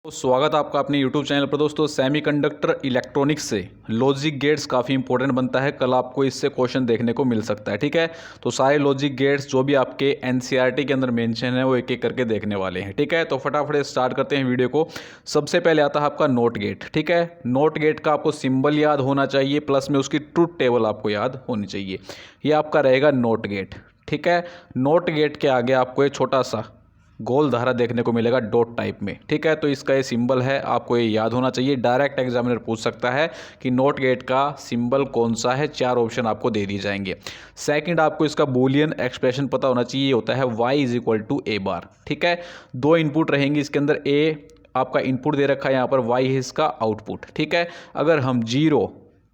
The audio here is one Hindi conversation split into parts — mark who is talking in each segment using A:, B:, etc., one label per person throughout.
A: तो स्वागत है आपका अपने YouTube चैनल पर। दोस्तों, सेमीकंडक्टर इलेक्ट्रॉनिक्स से लॉजिक गेट्स काफ़ी इंपॉर्टेंट बनता है। कल आपको इससे क्वेश्चन देखने को मिल सकता है। ठीक है, तो सारे लॉजिक गेट्स जो भी आपके NCERT के अंदर मेंशन है वो एक एक करके देखने वाले हैं। ठीक है, तो फटाफट स्टार्ट करते हैं वीडियो को। सबसे पहले आता है आपका नोट गेट। ठीक है, नोट गेट का आपको सिंबल याद होना चाहिए, प्लस में उसकी ट्रूथ टेबल आपको याद होनी चाहिए। ये आपका रहेगा नोट गेट। ठीक है, नोट गेट के आगे आपको एक छोटा सा गोल धारा देखने को मिलेगा डॉट टाइप में। ठीक है, तो इसका ये सिंबल है, आपको ये याद होना चाहिए। डायरेक्ट एग्जामिनर पूछ सकता है कि नोट गेट का सिंबल कौन सा है। 4 ऑप्शन आपको दे दिए जाएंगे। सेकंड, आपको इसका बूलियन एक्सप्रेशन पता होना चाहिए। ये होता है y = a बार। ठीक है, 2 इनपुट रहेंगी इसके अंदर। a आपका इनपुट दे रखा है यहाँ पर, y है इसका आउटपुट। ठीक है, अगर हम 0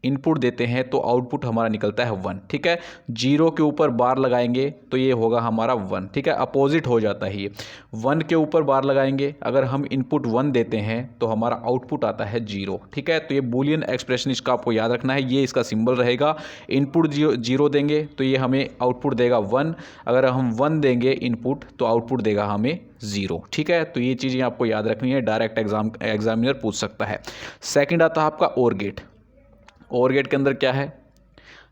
A: इनपुट देते हैं तो आउटपुट हमारा निकलता है 1। ठीक है, 0 के ऊपर बार लगाएंगे तो ये होगा हमारा 1। ठीक है, अपोजिट हो जाता है ये। 1 के ऊपर बार लगाएंगे, अगर हम इनपुट 1 देते हैं तो हमारा आउटपुट आता है 0। ठीक है, तो ये बूलियन एक्सप्रेशन इसका आपको याद रखना है। ये इसका सिंबल रहेगा। इनपुट 0 देंगे तो ये हमें आउटपुट देगा 1। अगर हम 1 देंगे इनपुट तो आउटपुट देगा हमें 0। ठीक है, तो ये चीज़ें आपको याद रखनी है, डायरेक्ट एग्जामिनर पूछ सकता है। सेकेंड आता है आपका ओर गेट। ओर गेट के अंदर क्या है,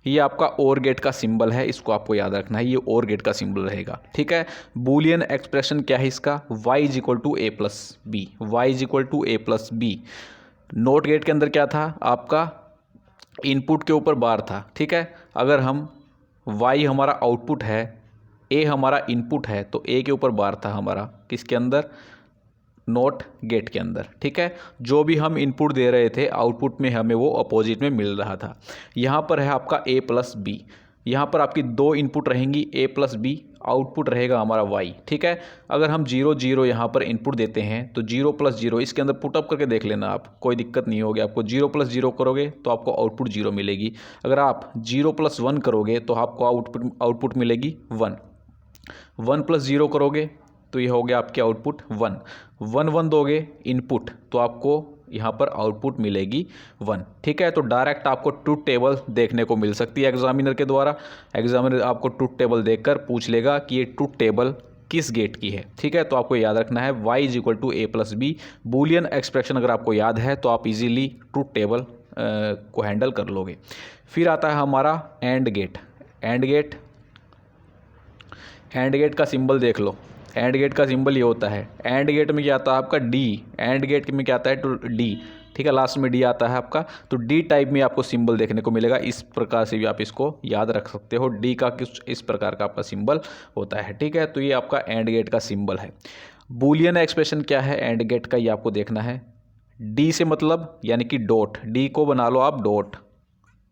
A: ये आपका ओर गेट का सिंबल है, इसको आपको याद रखना है। ये ओर गेट का सिंबल रहेगा। ठीक है, बूलियन एक्सप्रेशन क्या है इसका, y = a + b। y = a + b। Note gate के अंदर क्या था आपका, इनपुट के ऊपर बार था। ठीक है, अगर हम y हमारा आउटपुट है, a हमारा इनपुट है, तो a के ऊपर बार था हमारा किसके अंदर, नोट गेट के अंदर। ठीक है, जो भी हम इनपुट दे रहे थे आउटपुट में हमें वो अपोजिट में मिल रहा था। यहाँ पर है आपका a + b। यहाँ पर आपकी 2 इनपुट रहेंगी, a + b, आउटपुट रहेगा हमारा y। ठीक है, अगर हम 0 0 यहाँ पर इनपुट देते हैं तो 0 + 0 इसके अंदर पुटअप करके देख लेना आप, कोई दिक्कत नहीं होगी आपको। 0 + 0 करोगे तो आपको आउटपुट 0 मिलेगी। अगर आप 0 + 1 करोगे तो आपको आउटपुट मिलेगी 1। 1 + 0 करोगे तो ये हो गया आपके आउटपुट 1। 1 1 दोगे इनपुट तो आपको यहाँ पर आउटपुट मिलेगी 1। ठीक है, तो डायरेक्ट आपको ट्रूथ टेबल देखने को मिल सकती है एग्जामिनर के द्वारा। एग्जामिनर आपको ट्रूथ टेबल देखकर पूछ लेगा कि ये ट्रूथ टेबल किस गेट की है। ठीक है, तो आपको याद रखना है y = a + b। Boolean expression अगर आपको याद है तो आप इजीली ट्रूथ टेबल को हैंडल कर लोगे। फिर आता है हमारा and gate. And gate, and gate का सिंबल देख लो। एंड गेट का सिंबल ये होता है। एंड गेट में क्या आता है आपका डी। एंड गेट में क्या आता है, टू डी। ठीक है, लास्ट में डी आता है आपका, तो डी टाइप में आपको सिंबल देखने को मिलेगा। इस प्रकार से भी आप इसको याद रख सकते हो, डी का किस इस प्रकार का आपका सिंबल होता है। ठीक है, तो ये आपका एंड गेट का सिंबल है। बूलियन एक्सप्रेशन क्या है एंड गेट का, ये आपको देखना है। डी से मतलब यानी कि डॉट, डी को बना लो आप डॉट।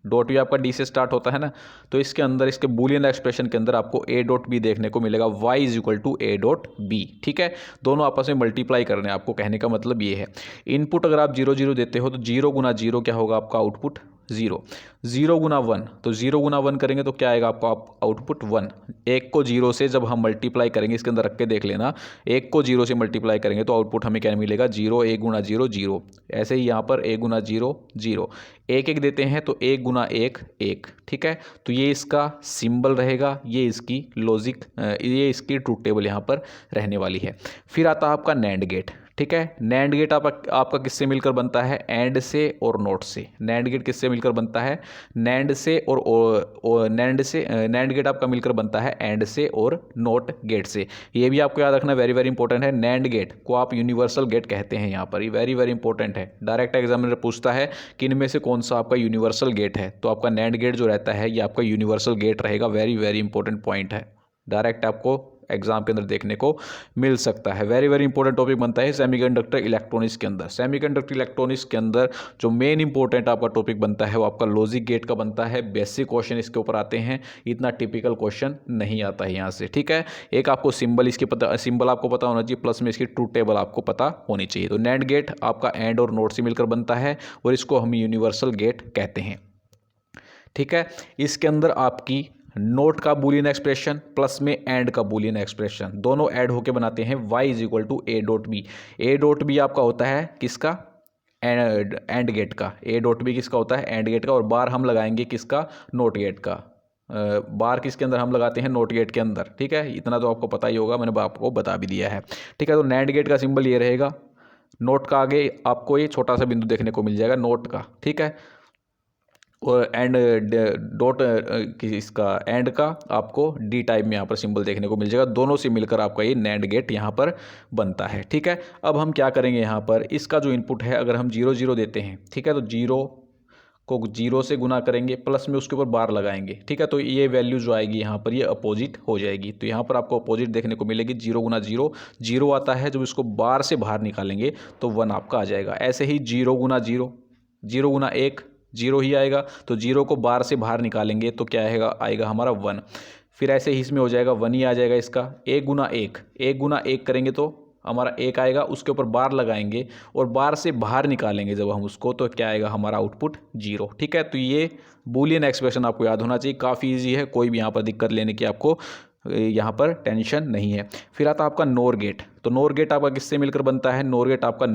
A: डॉट भी आपका डी से स्टार्ट होता है ना, तो इसके अंदर इसके बूलियन एक्सप्रेशन के अंदर आपको a.b देखने को मिलेगा। y = a.b। ठीक है, दोनों आपस में मल्टीप्लाई करने हैं आपको, कहने का मतलब ये है। इनपुट अगर आप 0 0 देते हो तो 0 × 0 क्या होगा आपका आउटपुट 0। 0 × 1 तो 0 × 1 करेंगे तो क्या आएगा आपका आउटपुट 1। 1 को 0 से जब हम मल्टीप्लाई करेंगे, इसके अंदर रख के देख लेना, 1 को 0 से मल्टीप्लाई करेंगे तो आउटपुट हमें क्या मिलेगा 0। 1 × 0 0। ऐसे ही यहाँ पर 1 × 0 0। 1 1 देते हैं तो 1 × 1 1। ठीक है, तो ये इसका सिंबल रहेगा, ये इसकी लॉजिक, ये इसकी ट्रूथ टेबल यहाँ पर रहने वाली है। फिर आता है आपका नैंड गेट। ठीक है, नैंड गेट आपका किससे मिलकर बनता है, एंड से और नोट से। नैंड गेट किससे मिलकर बनता है, नैंड से और नैंड गेट आपका मिलकर बनता है एंड से और नोट गेट से। ये भी आपको याद रखना, वेरी वेरी इंपॉर्टेंट है। नैंड गेट को आप यूनिवर्सल गेट कहते हैं यहाँ पर, ये वेरी वेरी इंपॉर्टेंट है। डायरेक्ट एग्जामिनर पूछता है कि इनमें से कौन सा आपका यूनिवर्सल गेट है, तो आपका नैंड गेट जो रहता है ये आपका यूनिवर्सल गेट रहेगा। वेरी वेरी इंपॉर्टेंट पॉइंट है, डायरेक्ट आपको एग्जाम के अंदर देखने को मिल सकता है। वेरी वेरी इंपॉर्टेंट टॉपिक बनता है सेमीकंडक्टर इलेक्ट्रॉनिक्स के अंदर। सेमीकंडक्टर इलेक्ट्रॉनिक्स के अंदर जो मेन इंपॉर्टेंट आपका टॉपिक बनता है वो आपका लॉजिक गेट का बनता है। बेसिक क्वेश्चन इसके ऊपर आते हैं, इतना टिपिकल क्वेश्चन नहीं आता है यहाँ से। ठीक है, एक आपको सिंबल सिंबल आपको पता होना चाहिए, प्लस में इसकी ट्रूथ टेबल आपको पता होनी चाहिए। तो नैंड गेट आपका एंड और नोट से मिलकर बनता है और इसको हम यूनिवर्सल गेट कहते हैं। ठीक है, इसके अंदर आपकी नोट का बूलियन एक्सप्रेशन प्लस में एंड का बूलियन एक्सप्रेशन दोनों ऐड होके बनाते हैं y = a.b। a.b आपका होता है किसका, एंड गेट का। a.b किसका होता है, एंड गेट का। और बार हम लगाएंगे किसका, नोट गेट का। बार किसके अंदर हम लगाते हैं, नोट गेट के अंदर। ठीक है, इतना तो आपको पता ही होगा, मैंने आपको बता भी दिया है। ठीक है, तो नैंड गेट का सिंबल ये रहेगा, नोट का आगे आपको ये छोटा सा बिंदु देखने को मिल जाएगा नोट का, ठीक है। और एंड डॉट इसका एंड का आपको डी टाइप में यहाँ पर सिंबल देखने को मिल जाएगा। दोनों से मिलकर आपका ये नैंड गेट यहाँ पर बनता है, ठीक है। अब हम क्या करेंगे, यहाँ पर इसका जो इनपुट है अगर हम 0 0 देते हैं, ठीक है, तो 0 को 0 से गुना करेंगे, प्लस में उसके ऊपर बार लगाएंगे, ठीक है। तो ये वैल्यू जो आएगी यहाँ पर ये अपोजिट हो जाएगी। तो यहाँ पर आपको अपोजिट देखने को मिलेगी। 0 गुना 0 0 आता है, जब इसको बार से बाहर निकालेंगे तो 1 आपका आ जाएगा। ऐसे ही 0 गुना 0, 0 गुना 1 0 ही आएगा। तो 0 को बार से बाहर निकालेंगे तो क्या आएगा हमारा 1। फिर ऐसे ही इसमें हो जाएगा 1 ही आ जाएगा इसका। 1 गुना 1, 1 गुना 1 करेंगे तो हमारा 1 आएगा, उसके ऊपर बार लगाएंगे और बार से बाहर निकालेंगे जब हम उसको, तो क्या आएगा हमारा आउटपुट 0, ठीक है। तो ये बूलियन एक्सप्रेशन आपको याद होना चाहिए, काफ़ी ईजी है, कोई भी यहाँ पर दिक्कत लेने की आपको यहाँ पर टेंशन नहीं है। फिर आता है आपका नोर गेट। तो नोर गेट आपका किससे मिलकर बनता है? नोर गेट आपका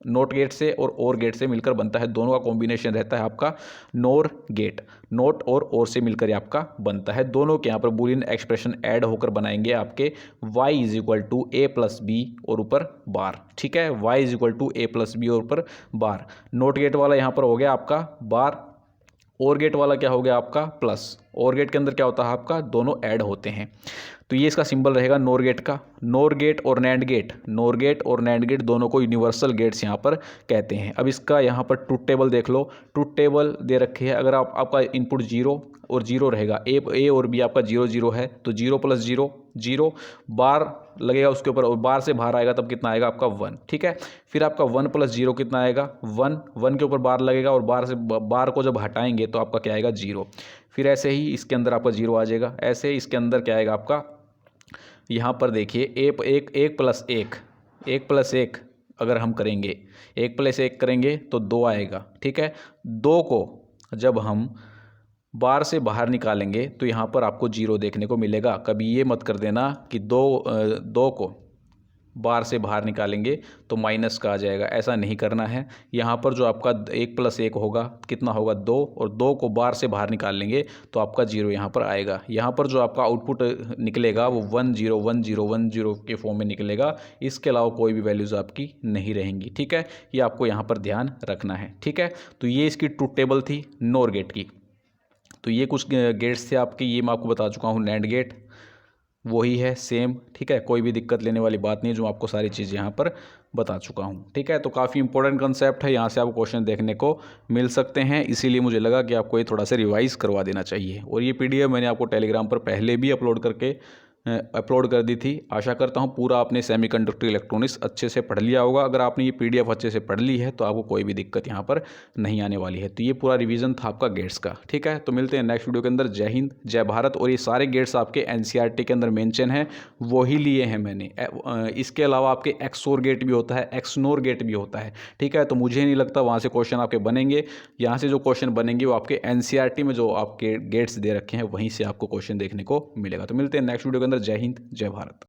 A: नोट गेट से और गेट से मिलकर बनता है। दोनों का कॉम्बिनेशन रहता है आपका नोर गेट। नोट और से मिलकर ये आपका बनता है। दोनों के यहाँ पर बूलियन एक्सप्रेशन ऐड होकर बनाएंगे आपके y = a + b और ऊपर बार, ठीक है। y = a + b और ऊपर बार। नोट गेट वाला यहाँ पर हो गया आपका बार, और गेट वाला क्या हो गया आपका प्लस। और गेट के अंदर क्या होता है आपका, दोनों ऐड होते हैं। तो ये इसका सिंबल रहेगा नोर गेट का। नोर गेट और नैंड गेट, नोर गेट और नैंड गेट दोनों को यूनिवर्सल गेट्स यहाँ पर कहते हैं। अब इसका यहाँ पर ट्रूथ टेबल देख लो। ट्रूथ टेबल दे रखी है। अगर आपका इनपुट 0 और 0 रहेगा, ए और बी आपका 0 0 है, तो 0 + 0 0, बार लगेगा उसके ऊपर और बार से बाहर आएगा तब कितना आएगा आपका 1, ठीक है। फिर आपका 1 + 0 कितना आएगा 1, 1 के ऊपर बार लगेगा और बार को जब हटाएंगे तो आपका क्या आएगा 0। फिर ऐसे ही इसके अंदर आपका 0 आ जाएगा। ऐसे ही इसके अंदर क्या आएगा आपका, यहाँ पर देखिए एक प्लस एक अगर हम करेंगे, 1 + 1 करेंगे तो 2 आएगा, ठीक है। 2 को जब हम बार से बाहर निकालेंगे तो यहाँ पर आपको 0 देखने को मिलेगा। कभी ये मत कर देना कि 2 को बार से बाहर निकालेंगे तो माइनस का आ जाएगा, ऐसा नहीं करना है। यहाँ पर जो आपका 1 + 1 होगा कितना होगा 2, और 2 को बार से बाहर निकालेंगे तो आपका 0 यहाँ पर आएगा। यहाँ पर जो आपका आउटपुट निकलेगा वो 1 0 1 0 1 0 के फॉर्म में निकलेगा। इसके अलावा कोई भी वैल्यूज़ आपकी नहीं रहेंगी, ठीक है। ये आपको यहाँ पर ध्यान रखना है, ठीक है। तो ये इसकी ट्रूथ टेबल थी नोर गेट की। तो ये कुछ गेट्स थे आपके, ये मैं आपको बता चुका हूँ। नैंड गेट वही है सेम, ठीक है। कोई भी दिक्कत लेने वाली बात नहीं, जो आपको सारी चीज़ यहाँ पर बता चुका हूँ, ठीक है। तो काफ़ी इंपॉर्टेंट कंसेप्ट है, यहाँ से आपको क्वेश्चन देखने को मिल सकते हैं, इसीलिए मुझे लगा कि आपको ये थोड़ा सा रिवाइज़ करवा देना चाहिए। और ये PDF मैंने आपको टेलीग्राम पर पहले भी अपलोड कर दी थी। आशा करता हूँ पूरा आपने सेमीकंडक्टर इलेक्ट्रॉनिक्स अच्छे से पढ़ लिया होगा। अगर आपने ये PDF अच्छे से पढ़ ली है तो आपको कोई भी दिक्कत यहाँ पर नहीं आने वाली है। तो ये पूरा रिवीजन था आपका गेट्स का, ठीक है। तो मिलते हैं नेक्स्ट वीडियो के अंदर। जय हिंद, जय भारत। और ये सारे गेट्स आपके NCERT के अंदर मेंशन है, वही लिए हैं मैंने। इसके अलावा आपके एक्सोर गेट भी होता है, एक्सनोर गेट भी होता है, ठीक है। तो मुझे नहीं लगता वहाँ से क्वेश्चन आपके बनेंगे। यहाँ से जो क्वेश्चन बनेंगे वो आपके NCERT में जो आपके गेट्स दे रखे हैं वहीं से आपको क्वेश्चन देखने को मिलेगा। तो मिलते हैं नेक्स्ट वीडियो के अंदर। जय हिंद, जय भारत।